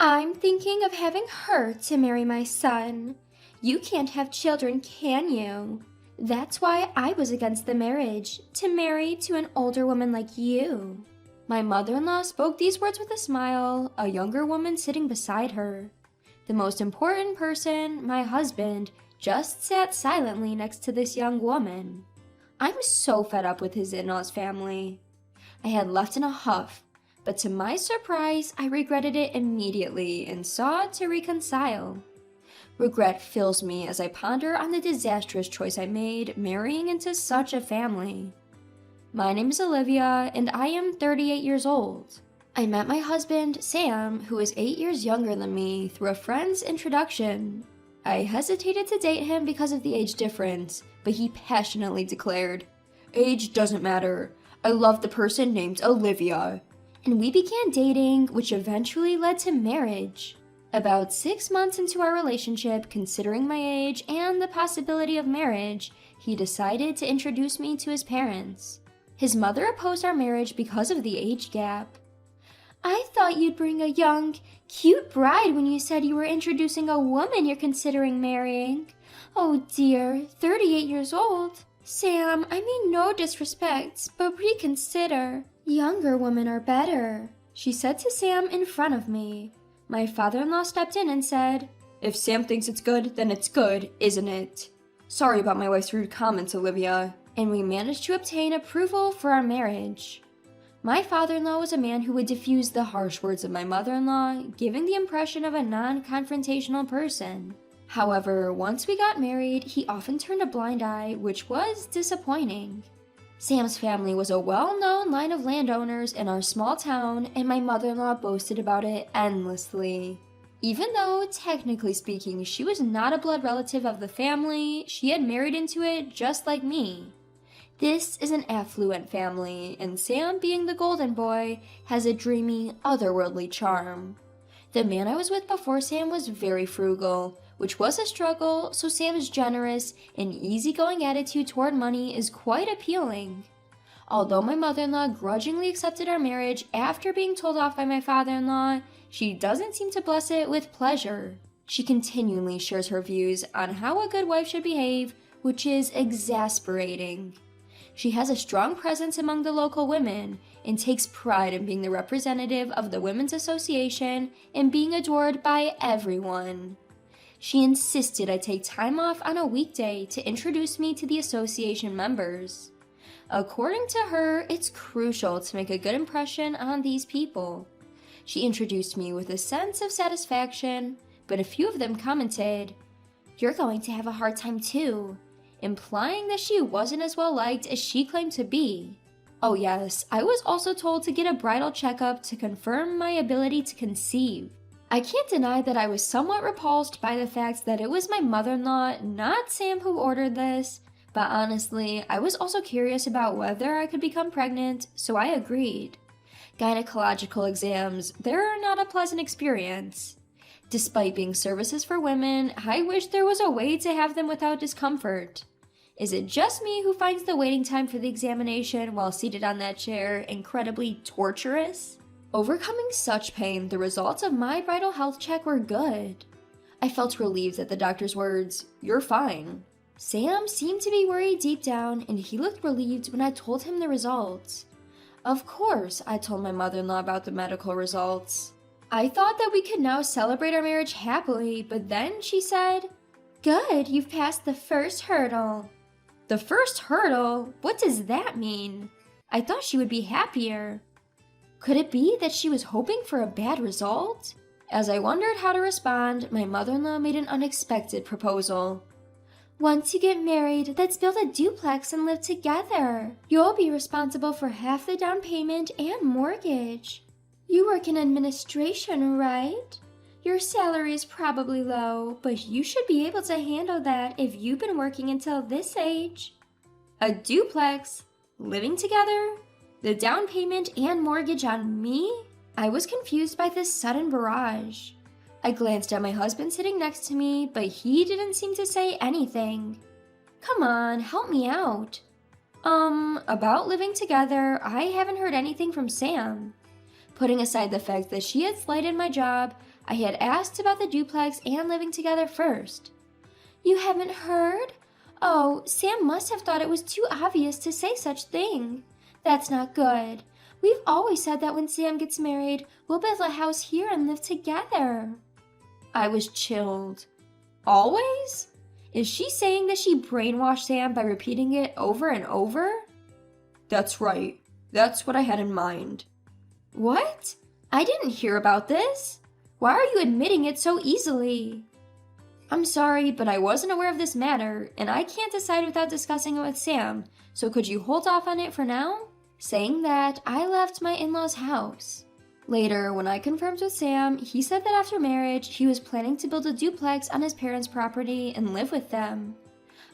I'm thinking of having her to marry my son. You can't have children, can you? That's why I was against the marriage, to marry to an older woman like you. My mother-in-law spoke these words with a smile, a younger woman sitting beside her. The most important person, my husband, just sat silently next to this young woman. I'm so fed up with his in-laws family. I had left in a huff, but to my surprise, I regretted it immediately and sought to reconcile. Regret fills me as I ponder on the disastrous choice I made marrying into such a family. My name is Olivia, and I am 38 years old. I met my husband, Sam, who is 8 years younger than me, through a friend's introduction. I hesitated to date him because of the age difference, but he passionately declared, "Age doesn't matter. I love the person named Olivia." And we began dating, which eventually led to marriage. About 6 months into our relationship, considering my age and the possibility of marriage, he decided to introduce me to his parents. His mother opposed our marriage because of the age gap. "I thought you'd bring a young, cute bride when you said you were introducing a woman you're considering marrying. Oh dear, 38 years old. Sam, I mean no disrespect, but reconsider. Younger women are better," she said to Sam in front of me. My father-in-law stepped in and said, "If Sam thinks it's good, then it's good, isn't it? Sorry about my wife's rude comments, Olivia." And we managed to obtain approval for our marriage. My father-in-law was a man who would diffuse the harsh words of my mother-in-law, giving the impression of a non-confrontational person. However, once we got married, he often turned a blind eye, which was disappointing. Sam's family was a well-known line of landowners in our small town, and my mother-in-law boasted about it endlessly. Even though, technically speaking, she was not a blood relative of the family, she had married into it just like me. This is an affluent family, and Sam, being the golden boy, has a dreamy, otherworldly charm. The man I was with before Sam was very frugal, which was a struggle, so Sam's generous and easygoing attitude toward money is quite appealing. Although my mother-in-law grudgingly accepted our marriage after being told off by my father-in-law, she doesn't seem to bless it with pleasure. She continually shares her views on how a good wife should behave, which is exasperating. She has a strong presence among the local women and takes pride in being the representative of the Women's Association and being adored by everyone. She insisted I take time off on a weekday to introduce me to the association members. According to her, it's crucial to make a good impression on these people. She introduced me with a sense of satisfaction, but a few of them commented, "You're going to have a hard time too," implying that she wasn't as well liked as she claimed to be. Oh yes, I was also told to get a bridal checkup to confirm my ability to conceive. I can't deny that I was somewhat repulsed by the fact that it was my mother-in-law, not Sam, who ordered this, but honestly, I was also curious about whether I could become pregnant, so I agreed. Gynecological exams, they're not a pleasant experience. Despite being services for women, I wish there was a way to have them without discomfort. Is it just me who finds the waiting time for the examination while seated on that chair incredibly torturous? Overcoming such pain, the results of my bridal health check were good. I felt relieved at the doctor's words, "You're fine." Sam seemed to be worried deep down, and he looked relieved when I told him the results. Of course, I told my mother-in-law about the medical results. I thought that we could now celebrate our marriage happily, but then she said, "Good, you've passed the first hurdle." The first hurdle? What does that mean? I thought she would be happier. Could it be that she was hoping for a bad result? As I wondered how to respond, my mother-in-law made an unexpected proposal. "Once you get married, let's build a duplex and live together. You'll be responsible for half the down payment and mortgage. You work in administration, right? Your salary is probably low, but you should be able to handle that if you've been working until this age." A duplex? Living together? The down payment and mortgage on me? I was confused by this sudden barrage. I glanced at my husband sitting next to me, but he didn't seem to say anything. Come on, help me out. About living together, I haven't heard anything from Sam. Putting aside the fact that she had slighted my job, I had asked about the duplex and living together first. You haven't heard? Oh, Sam must have thought it was too obvious to say such thing. That's not good. We've always said that when Sam gets married, we'll build a house here and live together. I was chilled. Always? Is she saying that she brainwashed Sam by repeating it over and over? That's right. That's what I had in mind. What? I didn't hear about this. Why are you admitting it so easily? I'm sorry, but I wasn't aware of this matter, and I can't decide without discussing it with Sam, so could you hold off on it for now? Saying that, I left my in-laws' house. Later, when I confirmed with Sam, he said that after marriage, he was planning to build a duplex on his parents' property and live with them.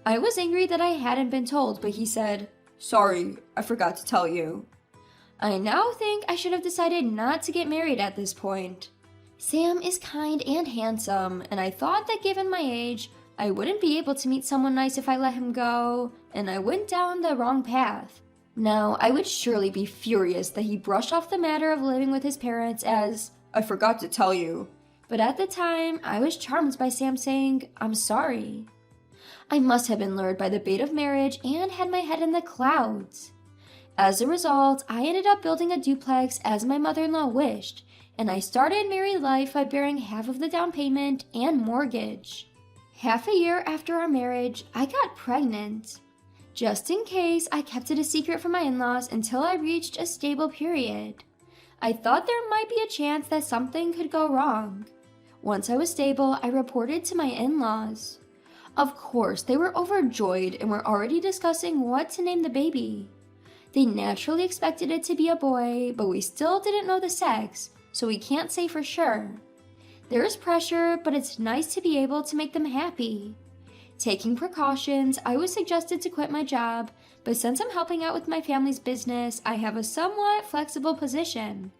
I was angry that I hadn't been told, but he said, "Sorry, I forgot to tell you." I now think I should have decided not to get married at this point. Sam is kind and handsome, and I thought that given my age, I wouldn't be able to meet someone nice if I let him go, and I went down the wrong path. Now, I would surely be furious that he brushed off the matter of living with his parents as, "I forgot to tell you." But at the time, I was charmed by Sam saying, "I'm sorry." I must have been lured by the bait of marriage and had my head in the clouds. As a result, I ended up building a duplex as my mother-in-law wished, and I started married life by bearing half of the down payment and mortgage. Half a year after our marriage, I got pregnant. Just in case, I kept it a secret from my in-laws until I reached a stable period. I thought there might be a chance that something could go wrong. Once I was stable, I reported to my in-laws. Of course, they were overjoyed and were already discussing what to name the baby. They naturally expected it to be a boy, but we still didn't know the sex, so we can't say for sure. There is pressure, but it's nice to be able to make them happy. Taking precautions, I was suggested to quit my job, but since I'm helping out with my family's business, I have a somewhat flexible position.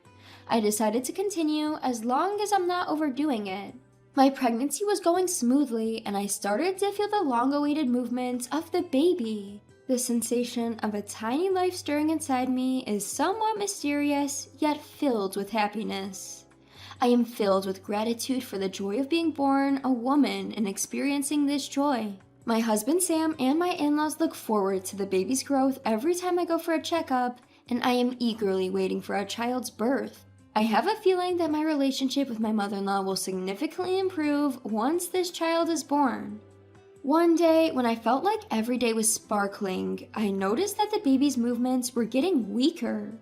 I decided to continue as long as I'm not overdoing it. My pregnancy was going smoothly, and I started to feel the long-awaited movements of the baby. The sensation of a tiny life stirring inside me is somewhat mysterious, yet filled with happiness. I am filled with gratitude for the joy of being born a woman and experiencing this joy. My husband Sam and my in-laws look forward to the baby's growth every time I go for a checkup, and I am eagerly waiting for our child's birth. I have a feeling that my relationship with my mother-in-law will significantly improve once this child is born. One day, when I felt like every day was sparkling, I noticed that the baby's movements were getting weaker.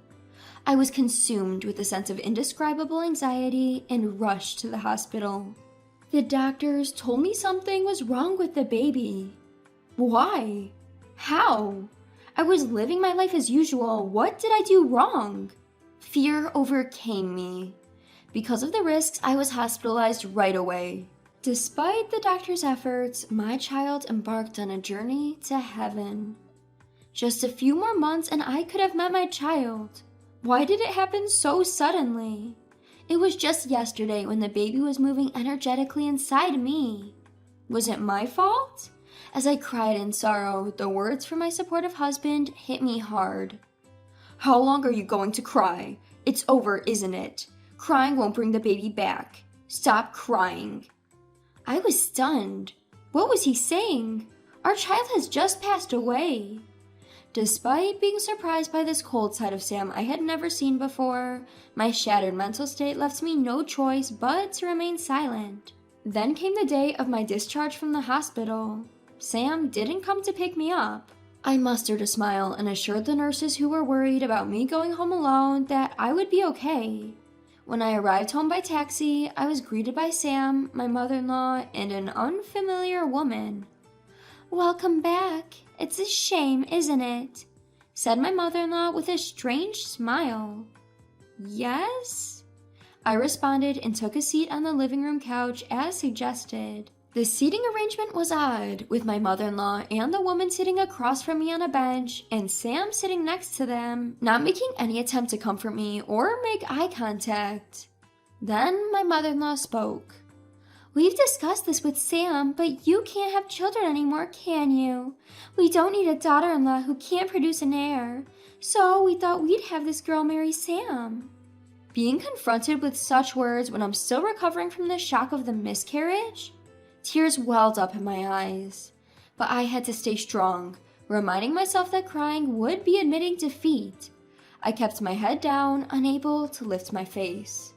I was consumed with a sense of indescribable anxiety and rushed to the hospital. The doctors told me something was wrong with the baby. Why? How? I was living my life as usual. What did I do wrong? Fear overcame me. Because of the risks, I was hospitalized right away. Despite the doctor's efforts, my child embarked on a journey to heaven. Just a few more months and I could have met my child. Why did it happen so suddenly? It was just yesterday when the baby was moving energetically inside me. Was it my fault? As I cried in sorrow, the words from my supportive husband hit me hard. "How long are you going to cry? It's over, isn't it? Crying won't bring the baby back. Stop crying." I was stunned. What was he saying? Our child has just passed away. Despite being surprised by this cold side of Sam I had never seen before, my shattered mental state left me no choice but to remain silent. Then came the day of my discharge from the hospital. Sam didn't come to pick me up. I mustered a smile and assured the nurses who were worried about me going home alone that I would be okay. When I arrived home by taxi, I was greeted by Sam, my mother-in-law, and an unfamiliar woman. "Welcome back. It's a shame, isn't it?" said my mother-in-law with a strange smile. "Yes?" I responded and took a seat on the living room couch as suggested. The seating arrangement was odd, with my mother-in-law and the woman sitting across from me on a bench, and Sam sitting next to them, not making any attempt to comfort me or make eye contact. Then my mother-in-law spoke. "We've discussed this with Sam, but you can't have children anymore, can you? We don't need a daughter-in-law who can't produce an heir, so we thought we'd have this girl marry Sam." Being confronted with such words when I'm still recovering from the shock of the miscarriage? Tears welled up in my eyes. But I had to stay strong, reminding myself that crying would be admitting defeat. I kept my head down, unable to lift my face.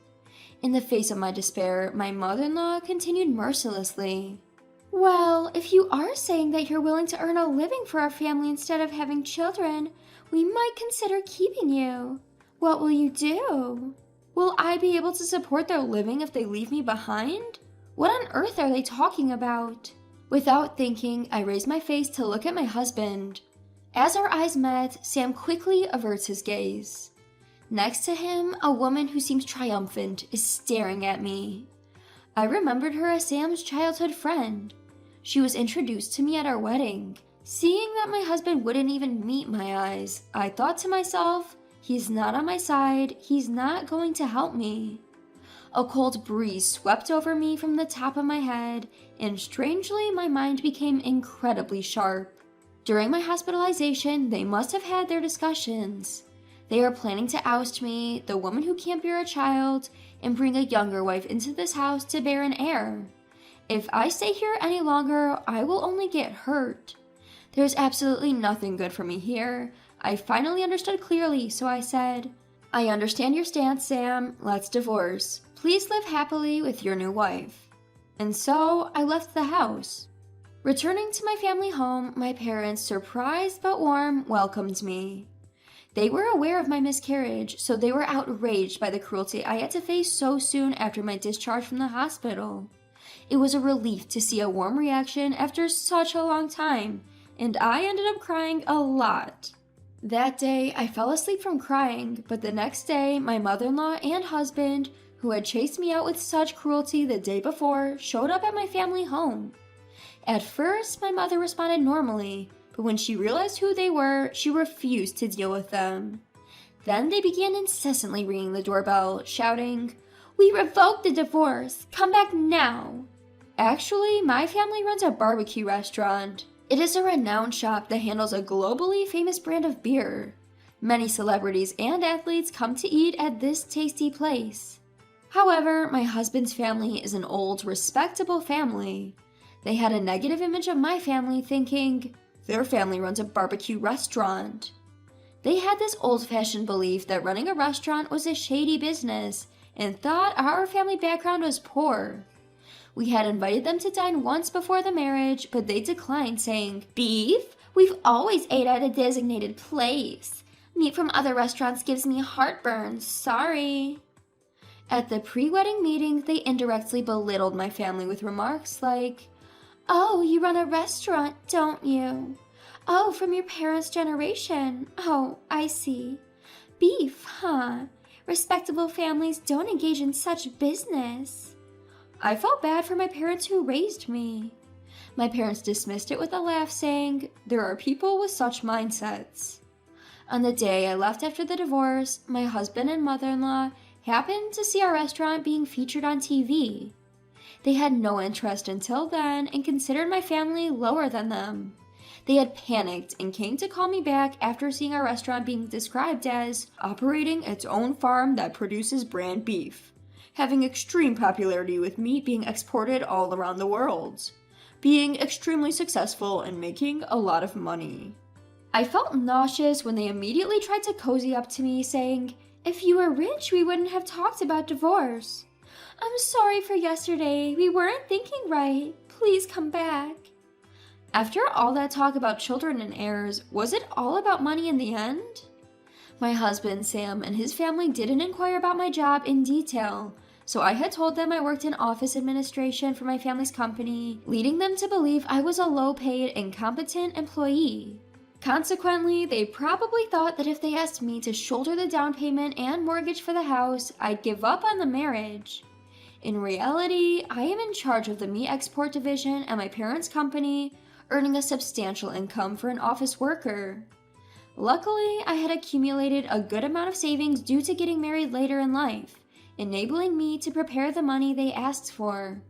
In the face of my despair, my mother-in-law continued mercilessly. Well, if you are saying that you're willing to earn a living for our family instead of having children, we might consider keeping you. What will you do? Will I be able to support their living if they leave me behind? What on earth are they talking about? Without thinking, I raised my face to look at my husband. As our eyes met, Sam quickly averts his gaze. Next to him, a woman who seems triumphant is staring at me. I remembered her as Sam's childhood friend. She was introduced to me at our wedding. Seeing that my husband wouldn't even meet my eyes, I thought to myself, he's not on my side, he's not going to help me. A cold breeze swept over me from the top of my head, and strangely my mind became incredibly sharp. During my hospitalization, they must have had their discussions. They are planning to oust me, the woman who can't bear a child, and bring a younger wife into this house to bear an heir. If I stay here any longer, I will only get hurt. There's absolutely nothing good for me here. I finally understood clearly, so I said, I understand your stance, Sam. Let's divorce. Please live happily with your new wife. And so I left the house. Returning to my family home, my parents, surprised but warm, welcomed me. They were aware of my miscarriage, so they were outraged by the cruelty I had to face so soon after my discharge from the hospital. It was a relief to see a warm reaction after such a long time, and I ended up crying a lot. That day, I fell asleep from crying, but the next day, my mother-in-law and husband, who had chased me out with such cruelty the day before, showed up at my family home. At first, my mother responded normally, but when she realized who they were, she refused to deal with them. Then they began incessantly ringing the doorbell, shouting, "We revoked the divorce! Come back now!" Actually, my family runs a barbecue restaurant. It is a renowned shop that handles a globally famous brand of beer. Many celebrities and athletes come to eat at this tasty place. However, my husband's family is an old, respectable family. They had a negative image of my family, thinking, their family runs a barbecue restaurant. They had this old-fashioned belief that running a restaurant was a shady business and thought our family background was poor. We had invited them to dine once before the marriage, but they declined, saying, "Beef? We've always ate at a designated place. Meat from other restaurants gives me heartburn. Sorry." At the pre-wedding meeting, they indirectly belittled my family with remarks like, "Oh, you run a restaurant, don't you? Oh, from your parents' generation. Oh, I see. Beef, huh? Respectable families don't engage in such business." I felt bad for my parents who raised me. My parents dismissed it with a laugh, saying, "There are people with such mindsets." On the day I left after the divorce, my husband and mother-in-law happened to see our restaurant being featured on TV. They had no interest until then and considered my family lower than them. They had panicked and came to call me back after seeing our restaurant being described as operating its own farm that produces brand beef, having extreme popularity with meat being exported all around the world, being extremely successful and making a lot of money. I felt nauseous when they immediately tried to cozy up to me, saying, "If you were rich, we wouldn't have talked about divorce. I'm sorry for yesterday. We weren't thinking right. Please come back." After all that talk about children and heirs, was it all about money in the end? My husband, Sam, and his family didn't inquire about my job in detail, so I had told them I worked in office administration for my family's company, leading them to believe I was a low-paid, incompetent employee. Consequently, they probably thought that if they asked me to shoulder the down payment and mortgage for the house, I'd give up on the marriage. In reality, I am in charge of the meat export division at my parents' company, earning a substantial income for an office worker. Luckily, I had accumulated a good amount of savings due to getting married later in life, enabling me to prepare the money they asked for.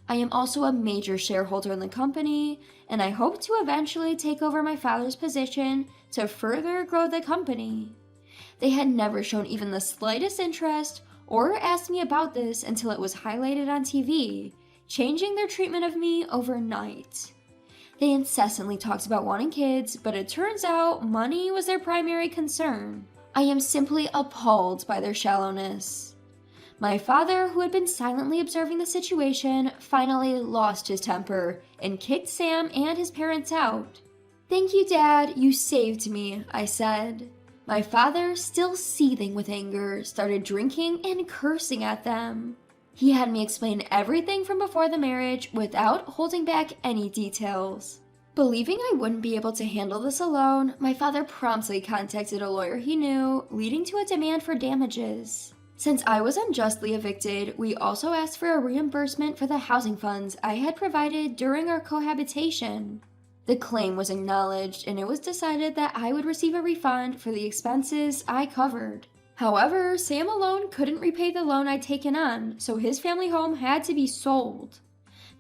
I am also a major shareholder in the company, and I hope to eventually take over my father's position to further grow the company. They had never shown even the slightest interest or asked me about this until it was highlighted on TV, changing their treatment of me overnight. They incessantly talked about wanting kids, but it turns out money was their primary concern. I am simply appalled by their shallowness. My father, who had been silently observing the situation, finally lost his temper and kicked Sam and his parents out. "Thank you, Dad, you saved me," I said. My father, still seething with anger, started drinking and cursing at them. He had me explain everything from before the marriage without holding back any details. Believing I wouldn't be able to handle this alone, my father promptly contacted a lawyer he knew, leading to a demand for damages. Since I was unjustly evicted, we also asked for a reimbursement for the housing funds I had provided during our cohabitation. The claim was acknowledged, and it was decided that I would receive a refund for the expenses I covered. However, Sam alone couldn't repay the loan I'd taken on, so his family home had to be sold.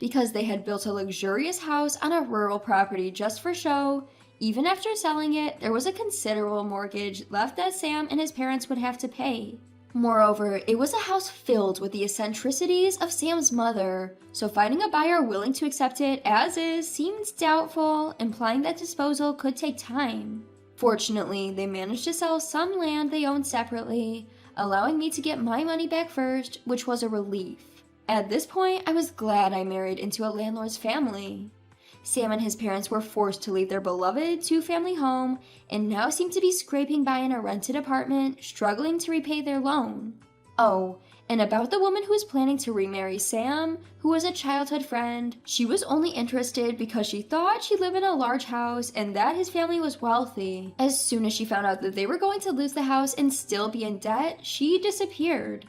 Because they had built a luxurious house on a rural property just for show, even after selling it, there was a considerable mortgage left that Sam and his parents would have to pay. Moreover, it was a house filled with the eccentricities of Sam's mother, so finding a buyer willing to accept it as is seemed doubtful, implying that disposal could take time. Fortunately, they managed to sell some land they owned separately, allowing me to get my money back first, which was a relief. At this point, I was glad I married into a landlord's family. Sam and his parents were forced to leave their beloved two-family home and now seem to be scraping by in a rented apartment, struggling to repay their loan. Oh, and about the woman who was planning to remarry Sam, who was a childhood friend, she was only interested because she thought she'd live in a large house and that his family was wealthy. As soon as she found out that they were going to lose the house and still be in debt, she disappeared.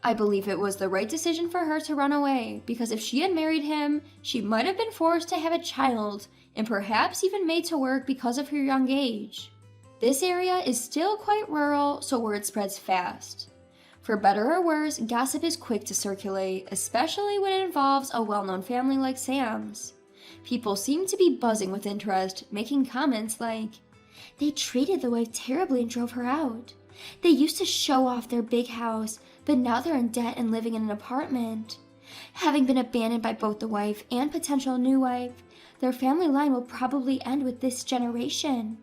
I believe it was the right decision for her to run away, because if she had married him, she might have been forced to have a child, and perhaps even made to work because of her young age. This area is still quite rural, so word spreads fast. For better or worse, gossip is quick to circulate, especially when it involves a well-known family like Sam's. People seem to be buzzing with interest, making comments like, "They treated the wife terribly and drove her out. They used to show off their big house, but now they're in debt and living in an apartment. Having been abandoned by both the wife and potential new wife, their family line will probably end with this generation."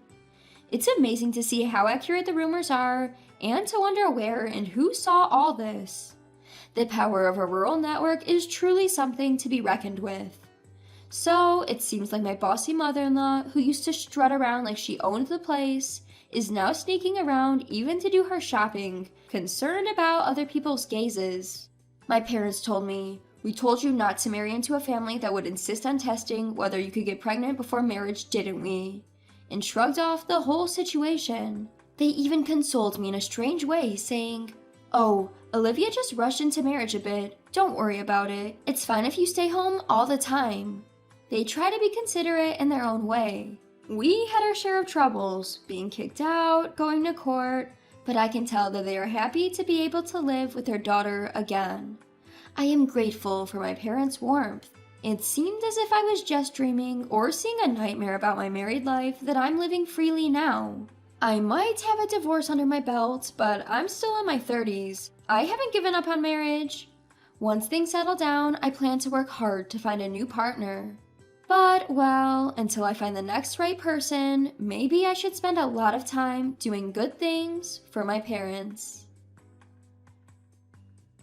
It's amazing to see how accurate the rumors are, and to wonder where and who saw all this. The power of a rural network is truly something to be reckoned with. So, it seems like my bossy mother-in-law, who used to strut around like she owned the place, is now sneaking around even to do her shopping, concerned about other people's gazes. My parents told me, "We told you not to marry into a family that would insist on testing whether you could get pregnant before marriage, didn't we?" and shrugged off the whole situation. They even consoled me in a strange way, saying, "Oh, Olivia just rushed into marriage a bit. Don't worry about it. It's fine if you stay home all the time." They try to be considerate in their own way. We had our share of troubles, being kicked out, going to court, but I can tell that they are happy to be able to live with their daughter again. I am grateful for my parents' warmth. It seemed as if I was just dreaming or seeing a nightmare about my married life that I'm living freely now. I might have a divorce under my belt, but I'm still in my 30s. I haven't given up on marriage. Once things settle down, I plan to work hard to find a new partner. But, well, until I find the next right person, maybe I should spend a lot of time doing good things for my parents.